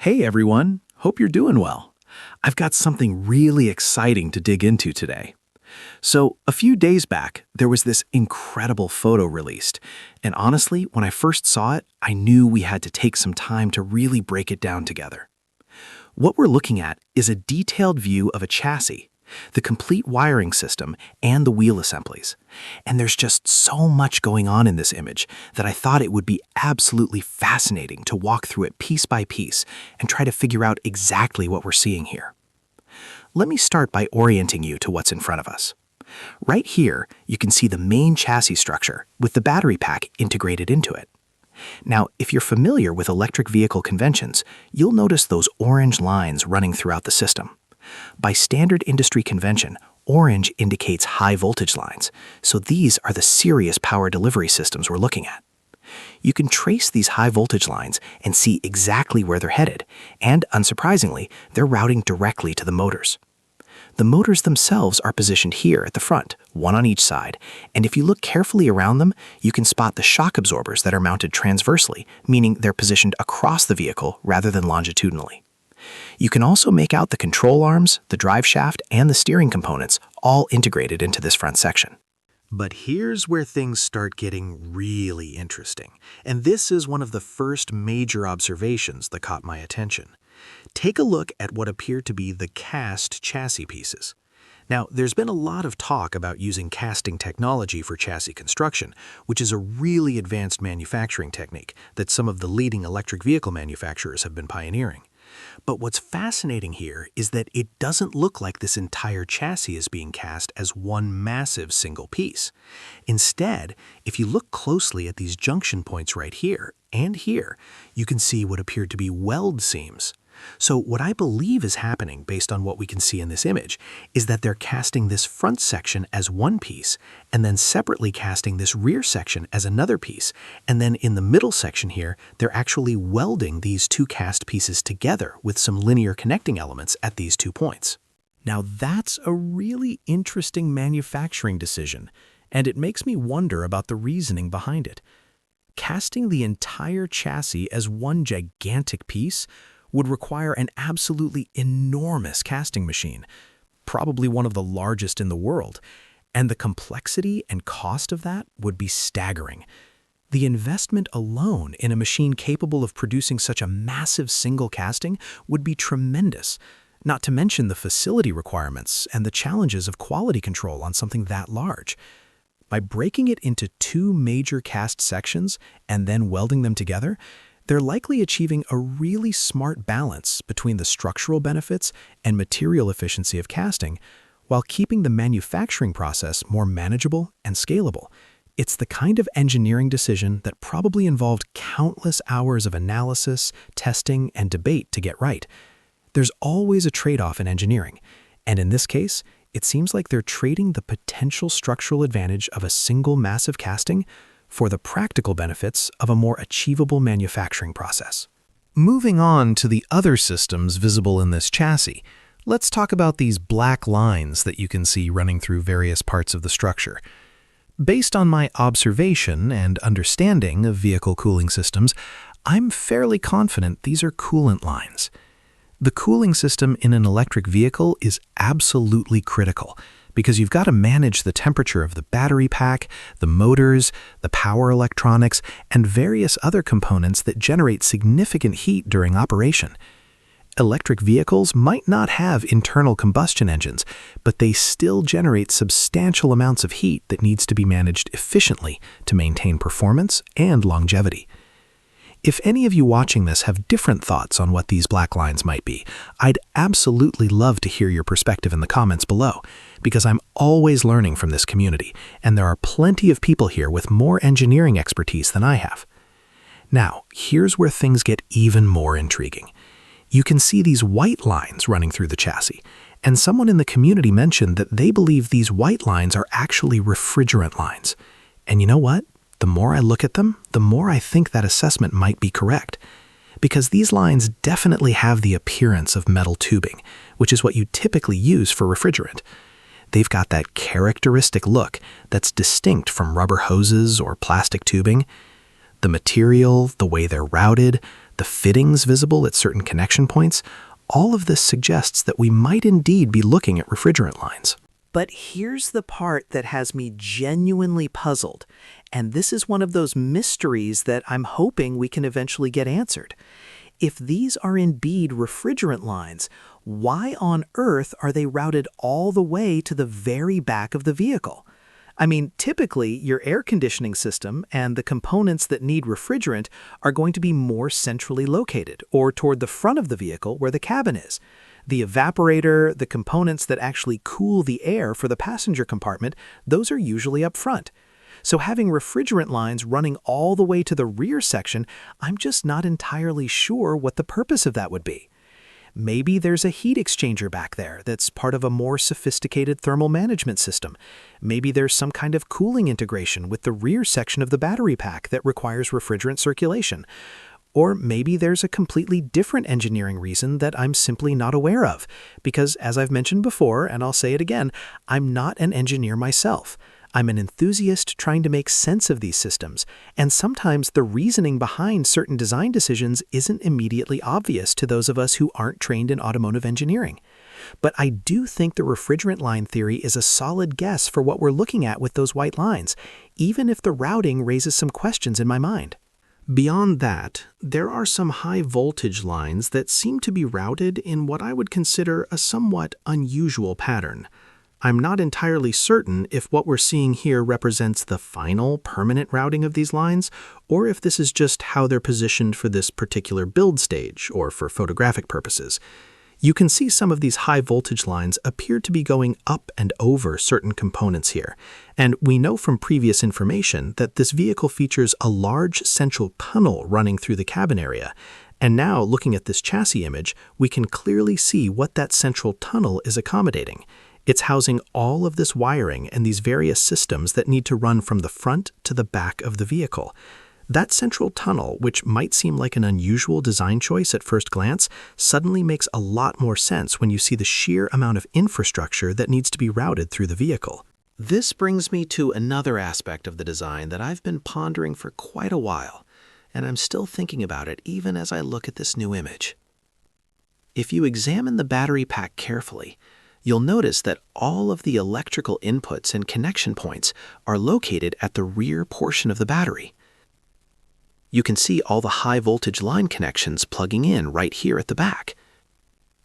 Hey everyone, hope you're doing well. I've got something really exciting to dig into today. So, a few days back, there was this incredible photo released, and honestly, when I first saw it, I knew we had to take some time to really break it down together. What we're looking at is a detailed view of a chassis, the complete wiring system, and the wheel assemblies. And there's just so much going on in this image that I thought it would be absolutely fascinating to walk through it piece by piece and try to figure out exactly what we're seeing here. Let me start by orienting you to what's in front of us. Right here, you can see the main chassis structure with the battery pack integrated into it. Now, if you're familiar with electric vehicle conventions, you'll notice those orange lines running throughout the system. By standard industry convention, orange indicates high voltage lines, so these are the serious power delivery systems we're looking at. You can trace these high voltage lines and see exactly where they're headed, and unsurprisingly, they're routing directly to the motors. The motors themselves are positioned here at the front, one on each side, and if you look carefully around them, you can spot the shock absorbers that are mounted transversely, meaning they're positioned across the vehicle rather than longitudinally. You can also make out the control arms, the drive shaft, and the steering components all integrated into this front section. But here's where things start getting really interesting, and this is one of the first major observations that caught my attention. Take a look at what appear to be the cast chassis pieces. Now, there's been a lot of talk about using casting technology for chassis construction, which is a really advanced manufacturing technique that some of the leading electric vehicle manufacturers have been pioneering. But what's fascinating here is that it doesn't look like this entire chassis is being cast as one massive single piece. Instead, if you look closely at these junction points right here and here, you can see what appear to be weld seams. So what I believe is happening based on what we can see in this image is that they're casting this front section as one piece and then separately casting this rear section as another piece. And then in the middle section here, they're actually welding these two cast pieces together with some linear connecting elements at these 2 points. Now that's a really interesting manufacturing decision, and it makes me wonder about the reasoning behind it. Casting the entire chassis as one gigantic piece would require an absolutely enormous casting machine, probably one of the largest in the world, and the complexity and cost of that would be staggering. The investment alone in a machine capable of producing such a massive single casting would be tremendous, not to mention the facility requirements and the challenges of quality control on something that large. By breaking it into 2 major cast sections and then welding them together, they're likely achieving a really smart balance between the structural benefits and material efficiency of casting, while keeping the manufacturing process more manageable and scalable. It's the kind of engineering decision that probably involved countless hours of analysis, testing, and debate to get right. There's always a trade-off in engineering, and in this case, it seems like they're trading the potential structural advantage of a single massive casting for the practical benefits of a more achievable manufacturing process. Moving on to the other systems visible in this chassis, let's talk about these black lines that you can see running through various parts of the structure. Based on my observation and understanding of vehicle cooling systems, I'm fairly confident these are coolant lines. The cooling system in an electric vehicle is absolutely critical, because you've got to manage the temperature of the battery pack, the motors, the power electronics, and various other components that generate significant heat during operation. Electric vehicles might not have internal combustion engines, but they still generate substantial amounts of heat that needs to be managed efficiently to maintain performance and longevity. If any of you watching this have different thoughts on what these black lines might be, I'd absolutely love to hear your perspective in the comments below, because I'm always learning from this community, and there are plenty of people here with more engineering expertise than I have. Now, here's where things get even more intriguing. You can see these white lines running through the chassis, and someone in the community mentioned that they believe these white lines are actually refrigerant lines. And you know what? The more I look at them, the more I think that assessment might be correct. Because these lines definitely have the appearance of metal tubing, which is what you typically use for refrigerant. They've got that characteristic look that's distinct from rubber hoses or plastic tubing. The material, the way they're routed, the fittings visible at certain connection points, all of this suggests that we might indeed be looking at refrigerant lines. But here's the part that has me genuinely puzzled, and this is one of those mysteries that I'm hoping we can eventually get answered. If these are indeed refrigerant lines, why on earth are they routed all the way to the very back of the vehicle? I mean, typically, your air conditioning system and the components that need refrigerant are going to be more centrally located, or toward the front of the vehicle where the cabin is. The evaporator, the components that actually cool the air for the passenger compartment, those are usually up front. So having refrigerant lines running all the way to the rear section, I'm just not entirely sure what the purpose of that would be. Maybe there's a heat exchanger back there that's part of a more sophisticated thermal management system. Maybe there's some kind of cooling integration with the rear section of the battery pack that requires refrigerant circulation. Or maybe there's a completely different engineering reason that I'm simply not aware of, because as I've mentioned before, and I'll say it again, I'm not an engineer myself. I'm an enthusiast trying to make sense of these systems, and sometimes the reasoning behind certain design decisions isn't immediately obvious to those of us who aren't trained in automotive engineering. But I do think the refrigerant line theory is a solid guess for what we're looking at with those white lines, even if the routing raises some questions in my mind. Beyond that, there are some high-voltage lines that seem to be routed in what I would consider a somewhat unusual pattern. I'm not entirely certain if what we're seeing here represents the final, permanent routing of these lines, or if this is just how they're positioned for this particular build stage, or for photographic purposes. You can see some of these high-voltage lines appear to be going up and over certain components here, and we know from previous information that this vehicle features a large central tunnel running through the cabin area, and now looking at this chassis image, we can clearly see what that central tunnel is accommodating. It's housing all of this wiring and these various systems that need to run from the front to the back of the vehicle. That central tunnel, which might seem like an unusual design choice at first glance, suddenly makes a lot more sense when you see the sheer amount of infrastructure that needs to be routed through the vehicle. This brings me to another aspect of the design that I've been pondering for quite a while, and I'm still thinking about it even as I look at this new image. If you examine the battery pack carefully, you'll notice that all of the electrical inputs and connection points are located at the rear portion of the battery. You can see all the high voltage line connections plugging in right here at the back.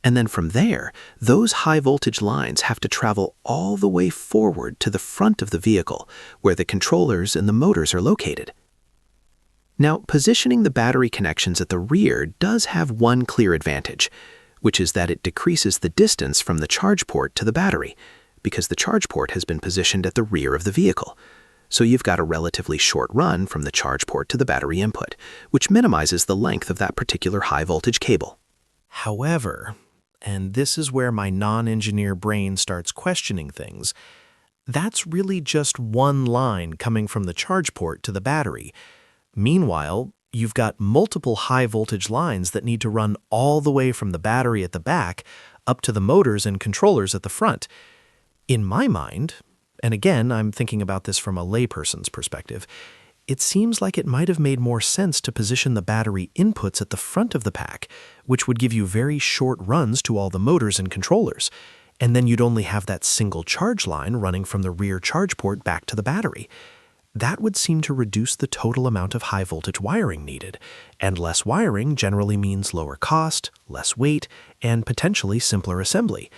And then from there, those high voltage lines have to travel all the way forward to the front of the vehicle, where the controllers and the motors are located. Now, positioning the battery connections at the rear does have one clear advantage, which is that it decreases the distance from the charge port to the battery, because the charge port has been positioned at the rear of the vehicle. So you've got a relatively short run from the charge port to the battery input, which minimizes the length of that particular high-voltage cable. However, and this is where my non-engineer brain starts questioning things, that's really just one line coming from the charge port to the battery. Meanwhile, you've got multiple high-voltage lines that need to run all the way from the battery at the back up to the motors and controllers at the front. In my mind, and again, I'm thinking about this from a layperson's perspective, it seems like it might have made more sense to position the battery inputs at the front of the pack, which would give you very short runs to all the motors and controllers, and then you'd only have that single charge line running from the rear charge port back to the battery. That would seem to reduce the total amount of high-voltage wiring needed, and less wiring generally means lower cost, less weight, and potentially simpler assembly.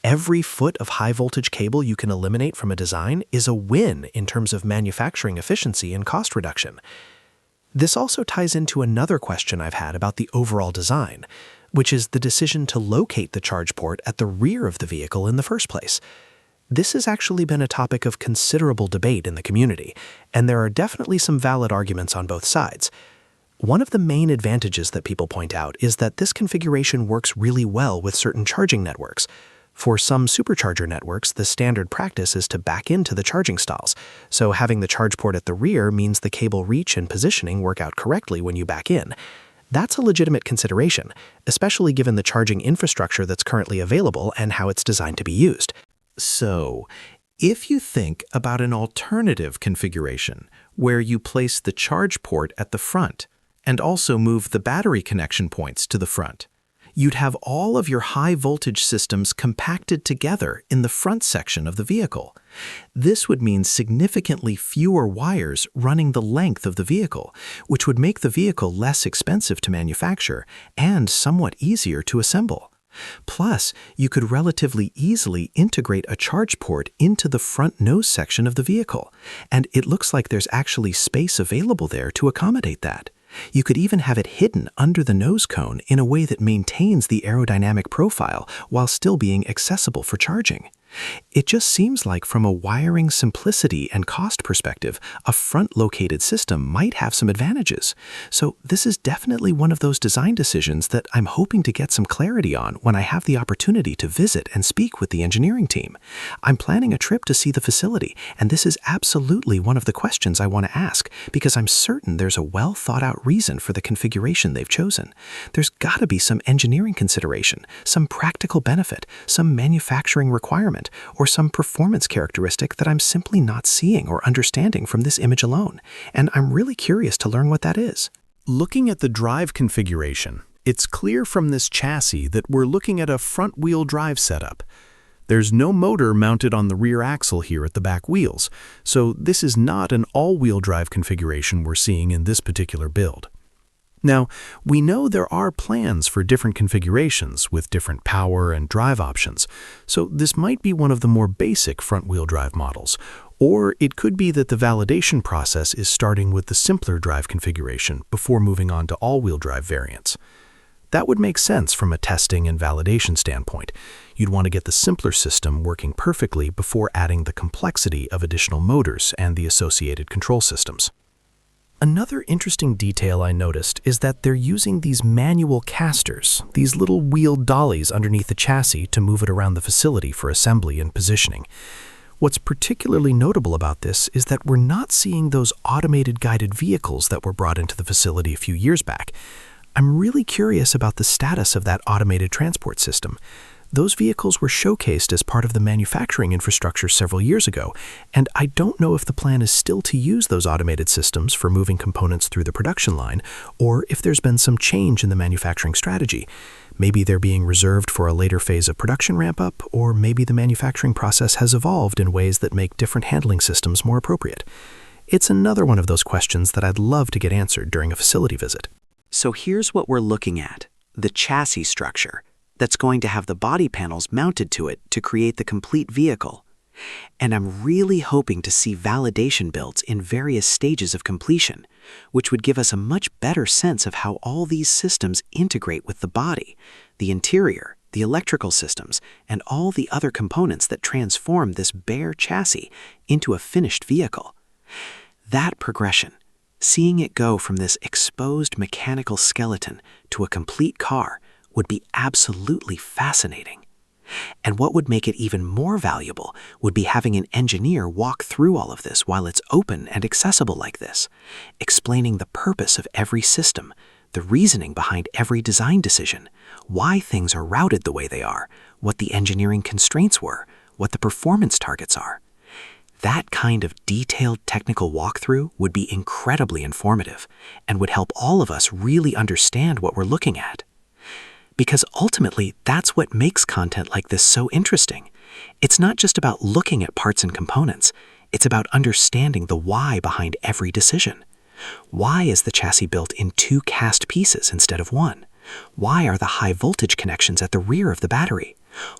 Every foot of high-voltage cable you can eliminate from a design is a win in terms of manufacturing efficiency and cost reduction. This also ties into another question I've had about the overall design, which is the decision to locate the charge port at the rear of the vehicle in the first place. This has actually been a topic of considerable debate in the community, and there are definitely some valid arguments on both sides. One of the main advantages that people point out is that this configuration works really well with certain charging networks. For some supercharger networks, the standard practice is to back into the charging stalls, so having the charge port at the rear means the cable reach and positioning work out correctly when you back in. That's a legitimate consideration, especially given the charging infrastructure that's currently available and how it's designed to be used. So, if you think about an alternative configuration where you place the charge port at the front and also move the battery connection points to the front. You'd have all of your high-voltage systems compacted together in the front section of the vehicle. This would mean significantly fewer wires running the length of the vehicle, which would make the vehicle less expensive to manufacture and somewhat easier to assemble. Plus, you could relatively easily integrate a charge port into the front nose section of the vehicle, and it looks like there's actually space available there to accommodate that. You could even have it hidden under the nose cone in a way that maintains the aerodynamic profile while still being accessible for charging. It just seems like from a wiring simplicity and cost perspective, a front-located system might have some advantages. So this is definitely one of those design decisions that I'm hoping to get some clarity on when I have the opportunity to visit and speak with the engineering team. I'm planning a trip to see the facility, and this is absolutely one of the questions I want to ask because I'm certain there's a well-thought-out reason for the configuration they've chosen. There's got to be some engineering consideration, some practical benefit, some manufacturing requirement, or some performance characteristic that I'm simply not seeing or understanding from this image alone, and I'm really curious to learn what that is. Looking at the drive configuration, it's clear from this chassis that we're looking at a front-wheel drive setup. There's no motor mounted on the rear axle here at the back wheels, so this is not an all-wheel drive configuration we're seeing in this particular build. Now, we know there are plans for different configurations with different power and drive options, so this might be one of the more basic front-wheel drive models, or it could be that the validation process is starting with the simpler drive configuration before moving on to all-wheel drive variants. That would make sense from a testing and validation standpoint. You'd want to get the simpler system working perfectly before adding the complexity of additional motors and the associated control systems. Another interesting detail I noticed is that they're using these manual casters, these little wheeled dollies underneath the chassis to move it around the facility for assembly and positioning. What's particularly notable about this is that we're not seeing those automated guided vehicles that were brought into the facility a few years back. I'm really curious about the status of that automated transport system. Those vehicles were showcased as part of the manufacturing infrastructure several years ago, and I don't know if the plan is still to use those automated systems for moving components through the production line, or if there's been some change in the manufacturing strategy. Maybe they're being reserved for a later phase of production ramp-up, or maybe the manufacturing process has evolved in ways that make different handling systems more appropriate. It's another one of those questions that I'd love to get answered during a facility visit. So here's what we're looking at: the chassis structure that's going to have the body panels mounted to it to create the complete vehicle. And I'm really hoping to see validation builds in various stages of completion, which would give us a much better sense of how all these systems integrate with the body, the interior, the electrical systems, and all the other components that transform this bare chassis into a finished vehicle. That progression, seeing it go from this exposed mechanical skeleton to a complete car, would be absolutely fascinating. And what would make it even more valuable would be having an engineer walk through all of this while it's open and accessible like this, explaining the purpose of every system, the reasoning behind every design decision, why things are routed the way they are, what the engineering constraints were, what the performance targets are. That kind of detailed technical walkthrough would be incredibly informative and would help all of us really understand what we're looking at. Because ultimately, that's what makes content like this so interesting. It's not just about looking at parts and components. It's about understanding the why behind every decision. Why is the chassis built in 2 cast pieces instead of 1? Why are the high voltage connections at the rear of the battery?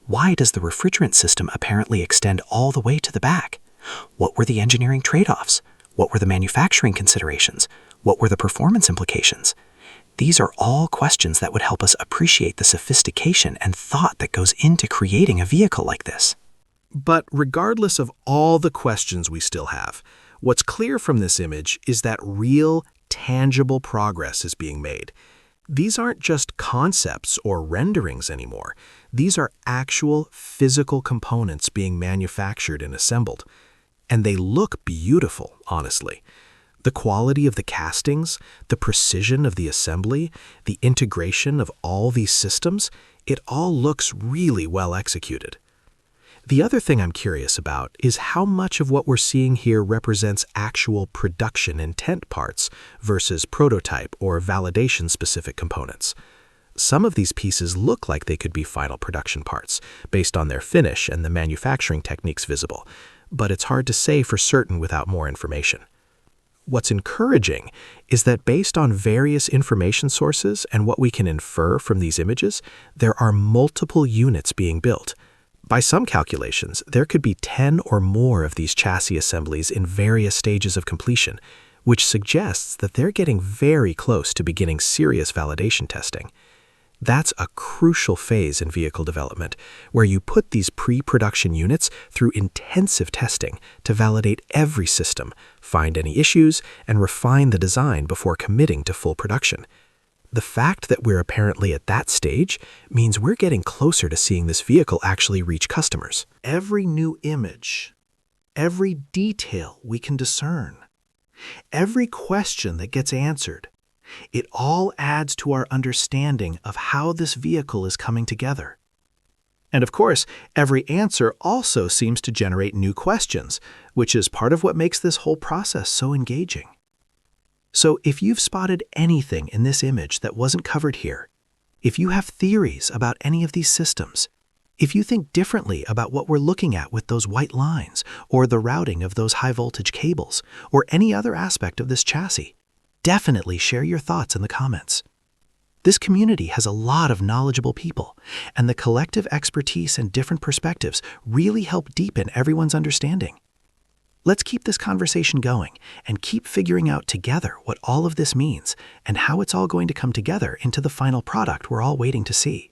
Why does the refrigerant system apparently extend all the way to the back? What were the engineering trade-offs? What were the manufacturing considerations? What were the performance implications? These are all questions that would help us appreciate the sophistication and thought that goes into creating a vehicle like this. But regardless of all the questions we still have, what's clear from this image is that real, tangible progress is being made. These aren't just concepts or renderings anymore. These are actual physical components being manufactured and assembled. And they look beautiful, honestly. The quality of the castings, the precision of the assembly, the integration of all these systems, it all looks really well executed. The other thing I'm curious about is how much of what we're seeing here represents actual production intent parts versus prototype or validation-specific components. Some of these pieces look like they could be final production parts, based on their finish and the manufacturing techniques visible, but it's hard to say for certain without more information. What's encouraging is that based on various information sources and what we can infer from these images, there are multiple units being built. By some calculations, there could be 10 or more of these chassis assemblies in various stages of completion, which suggests that they're getting very close to beginning serious validation testing. That's a crucial phase in vehicle development, where you put these pre-production units through intensive testing to validate every system, find any issues, and refine the design before committing to full production. The fact that we're apparently at that stage means we're getting closer to seeing this vehicle actually reach customers. Every new image, every detail we can discern, every question that gets answered, it all adds to our understanding of how this vehicle is coming together. And of course, every answer also seems to generate new questions, which is part of what makes this whole process so engaging. So if you've spotted anything in this image that wasn't covered here, if you have theories about any of these systems, if you think differently about what we're looking at with those white lines, or the routing of those high-voltage cables, or any other aspect of this chassis, definitely share your thoughts in the comments. This community has a lot of knowledgeable people, and the collective expertise and different perspectives really help deepen everyone's understanding. Let's keep this conversation going and keep figuring out together what all of this means and how it's all going to come together into the final product we're all waiting to see.